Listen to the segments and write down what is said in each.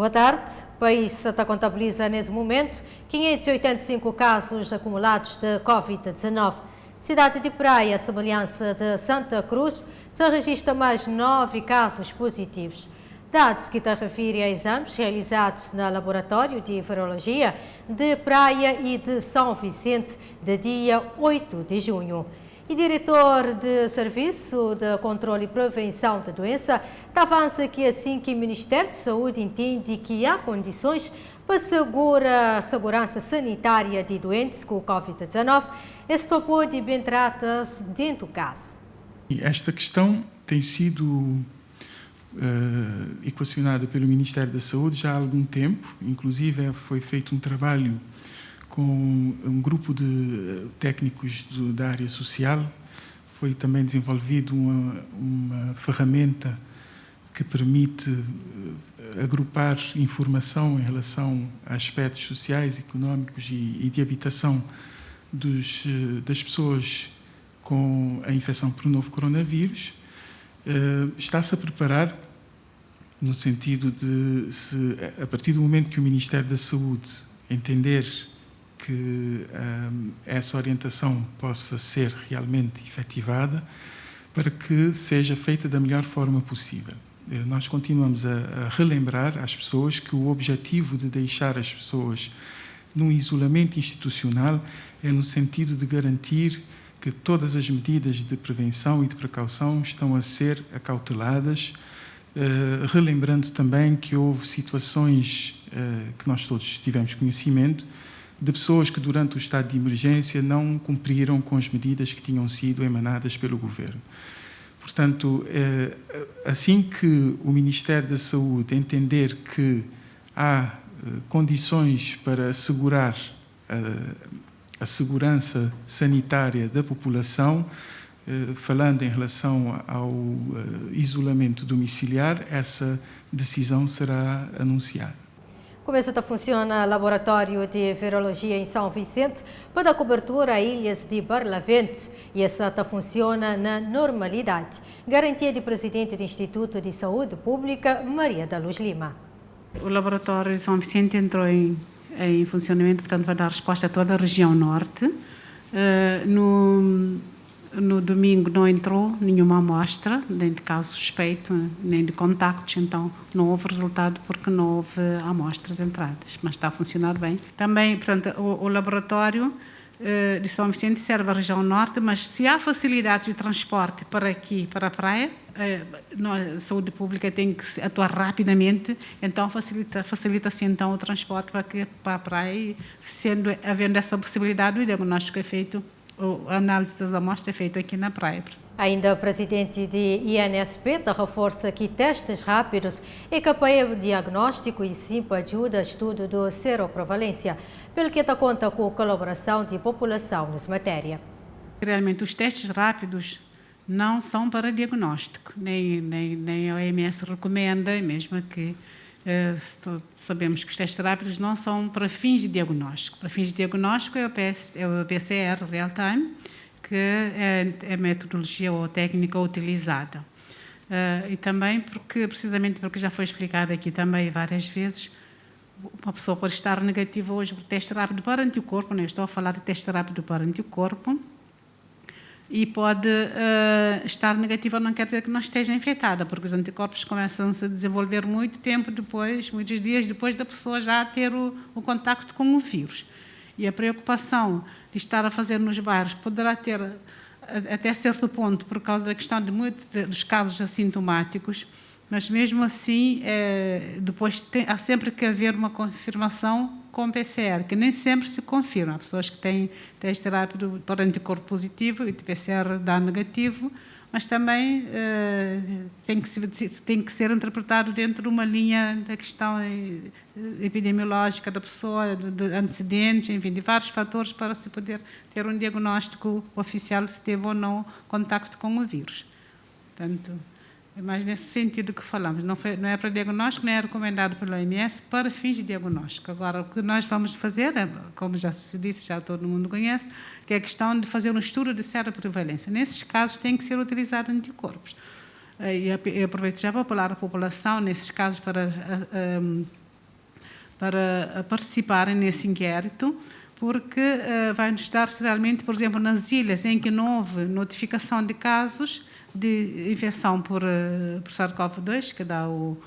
Boa tarde. O país está contabiliza nesse momento 585 casos acumulados de Covid-19. Cidade de Praia, semelhança de Santa Cruz, se registra mais 9 casos positivos. Dados que te referem a exames realizados no Laboratório de Virologia de Praia e de São Vicente, de dia 8 de junho. E diretor de Serviço de Controle e Prevenção da Doença avança que assim que o Ministério de Saúde entende que há condições para assegurar a segurança sanitária de doentes com Covid-19, este pode bem tratar-se dentro de casa. Esta questão tem sido equacionada pelo Ministério da Saúde já há algum tempo, inclusive foi feito um trabalho com um grupo de técnicos da área social. Foi também desenvolvido uma ferramenta que permite agrupar informação em relação a aspectos sociais, económicos e de habitação das pessoas com a infecção por novo coronavírus. Está-se a preparar no sentido de, a partir do momento que o Ministério da Saúde entender que essa orientação possa ser realmente efetivada, para que seja feita da melhor forma possível. Nós continuamos a relembrar às pessoas que o objetivo de deixar as pessoas num isolamento institucional é no sentido de garantir que todas as medidas de prevenção e de precaução estão a ser acauteladas, relembrando também que houve situações que nós todos tivemos conhecimento de pessoas que durante o estado de emergência não cumpriram com as medidas que tinham sido emanadas pelo Governo. Portanto, assim que o Ministério da Saúde entender que há condições para assegurar a segurança sanitária da população, falando em relação ao isolamento domiciliar, essa decisão será anunciada. Começa a funcionar o Laboratório de Virologia em São Vicente para dar cobertura a ilhas de Barlavento e essa funciona na normalidade. Garantia de presidente do Instituto de Saúde Pública, Maria da Luz Lima. O Laboratório de São Vicente entrou em funcionamento, portanto vai dar resposta a toda a região norte. No domingo não entrou nenhuma amostra, nem de caso suspeito, nem de contactos, então não houve resultado porque não houve amostras entradas, mas está a funcionar bem. Também, portanto, o laboratório de São Vicente serve a região norte, mas se há facilidades de transporte para aqui, para a praia, a saúde pública tem que atuar rapidamente, então facilita-se então o transporte para a praia, havendo essa possibilidade, o diagnóstico é feito, a análise das amostras é feita aqui na praia. Ainda o presidente de INSP reforça que testes rápidos é capaz de diagnóstico e sim ajuda ao estudo do seroprevalência, pelo que conta com a colaboração de população nessa matéria. Realmente, os testes rápidos não são para diagnóstico, nem a OMS recomenda, mesmo que sabemos que os testes rápidos não são para fins de diagnóstico. Para fins de diagnóstico é o PCR, real time, que é a metodologia ou técnica utilizada. E também precisamente porque já foi explicado aqui também várias vezes, uma pessoa pode estar negativa hoje por teste rápido para anticorpo, não estou a falar de teste rápido para anticorpo, e pode estar negativa, não quer dizer que não esteja infectada, porque os anticorpos começam a se desenvolver muito tempo depois, muitos dias depois da pessoa já ter o contacto com o vírus. E a preocupação de estar a fazer nos bairros poderá ter, até certo ponto, por causa da questão dos casos assintomáticos, mas mesmo assim, depois há sempre que haver uma confirmação com PCR, que nem sempre se confirma. Há pessoas que têm teste rápido para anticorpo positivo e PCR dá negativo, mas também tem que ser interpretado dentro de uma linha da questão epidemiológica da pessoa, de antecedentes, enfim, de vários fatores para se poder ter um diagnóstico oficial se teve ou não contacto com o vírus. Portanto, é mais nesse sentido que falamos. Não é para diagnóstico, nem é recomendado pela OMS para fins de diagnóstico. Agora, o que nós vamos fazer, como já se disse, já todo mundo conhece, que é a questão de fazer um estudo de seroprevalência. Nesses casos, tem que ser utilizado anticorpos. E aproveito já para falar à população, nesses casos, para para participarem nesse inquérito, porque vai nos dar realmente, por exemplo, nas ilhas em que não houve notificação de casos de infecção por SARS-CoV-2, que dá o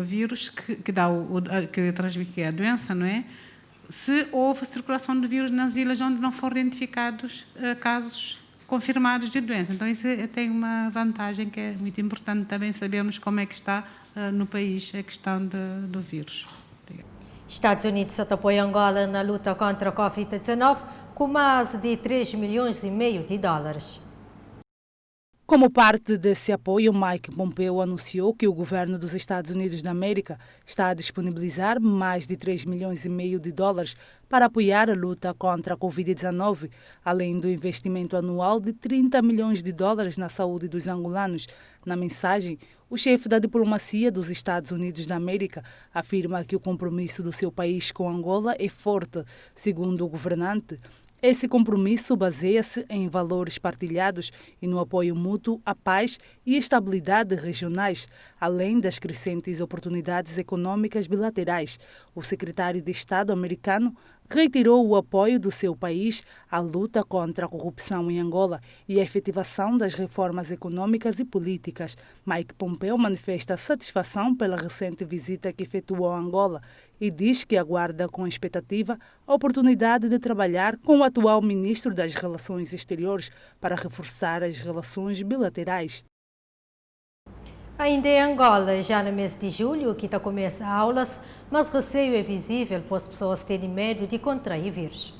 vírus, que transmite a doença, não é? Se houve circulação do vírus nas ilhas onde não foram identificados casos confirmados de doença. Então, isso tem uma vantagem que é muito importante também sabermos como é que está no país a questão do vírus. Estados Unidos apoia Angola na luta contra a Covid-19 com mais de 3,5 milhões de dólares. Como parte desse apoio, Mike Pompeo anunciou que o governo dos Estados Unidos da América está a disponibilizar mais de 3,5 milhões de dólares para apoiar a luta contra a Covid-19, além do investimento anual de 30 milhões de dólares na saúde dos angolanos. Na mensagem, o chefe da diplomacia dos Estados Unidos da América afirma que o compromisso do seu país com Angola é forte. Segundo o governante, esse compromisso baseia-se em valores partilhados e no apoio mútuo à paz e estabilidade regionais, além das crescentes oportunidades econômicas bilaterais. O secretário de Estado americano reiterou o apoio do seu país à luta contra a corrupção em Angola e a efetivação das reformas econômicas e políticas. Mike Pompeo manifesta satisfação pela recente visita que efetuou a Angola e diz que aguarda com expectativa a oportunidade de trabalhar com o atual ministro das Relações Exteriores para reforçar as relações bilaterais. Ainda em Angola, já no mês de julho, que começa aulas, mas receio é visível, pois as pessoas têm medo de contrair vírus.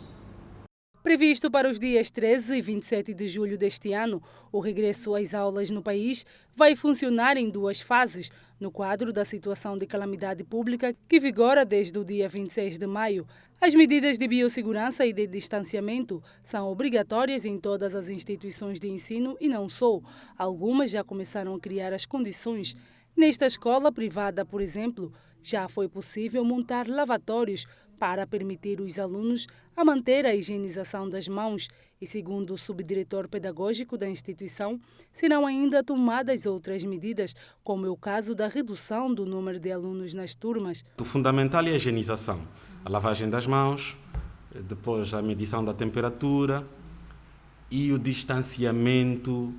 Previsto para os dias 13 e 27 de julho deste ano, o regresso às aulas no país vai funcionar em duas fases, no quadro da situação de calamidade pública que vigora desde o dia 26 de maio. As medidas de biossegurança e de distanciamento são obrigatórias em todas as instituições de ensino e não só. Algumas já começaram a criar as condições. Nesta escola privada, por exemplo, já foi possível montar lavatórios para permitir os alunos a manter a higienização das mãos e, segundo o subdiretor pedagógico da instituição, serão ainda tomadas outras medidas, como é o caso da redução do número de alunos nas turmas. O fundamental é a higienização, a lavagem das mãos, depois a medição da temperatura e o distanciamento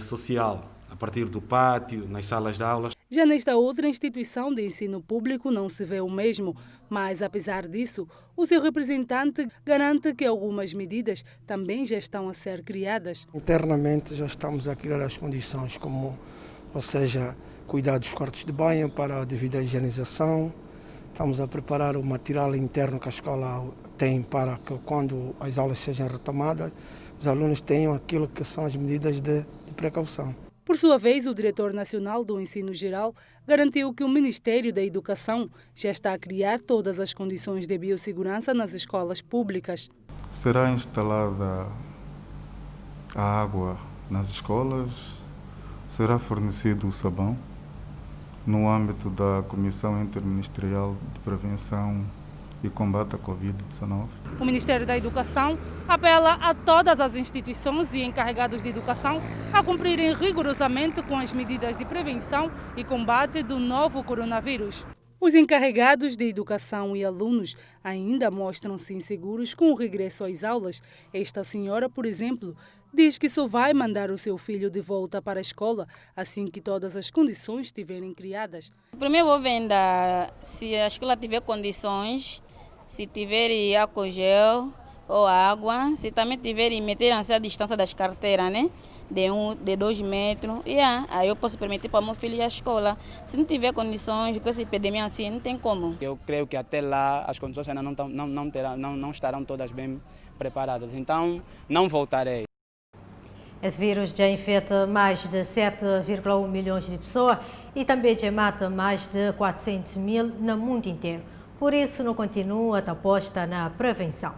social, a partir do pátio, nas salas de aulas. Já nesta outra instituição de ensino público não se vê o mesmo, mas apesar disso, o seu representante garante que algumas medidas também já estão a ser criadas. Internamente já estamos a criar as condições, como, ou seja, cuidar dos quartos de banho para a devida higienização. Estamos a preparar o material interno que a escola tem para que quando as aulas sejam retomadas, os alunos tenham aquilo que são as medidas de precaução. Por sua vez, o diretor nacional do Ensino Geral garantiu que o Ministério da Educação já está a criar todas as condições de biossegurança nas escolas públicas. Será instalada a água nas escolas, será fornecido o sabão no âmbito da Comissão Interministerial de Prevenção e Combate à Covid-19. O Ministério da Educação apela a todas as instituições e encarregados de educação a cumprirem rigorosamente com as medidas de prevenção e combate do novo coronavírus. Os encarregados de educação e alunos ainda mostram-se inseguros com o regresso às aulas. Esta senhora, por exemplo, diz que só vai mandar o seu filho de volta para a escola assim que todas as condições estiverem criadas. Primeiro vou ver se a escola tiver condições, se tiver álcool gel ou água, se também tiver meter a distância das carteiras, né? De 2 metros, aí eu posso permitir para o meu filho ir à escola. Se não tiver condições, com essa epidemia assim, não tem como. Eu creio que até lá as condições ainda não estarão todas bem preparadas, então não voltarei. Esse vírus já infecta mais de 7,1 milhões de pessoas e também já mata mais de 400 mil no mundo inteiro. Por isso, não continua a aposta na prevenção.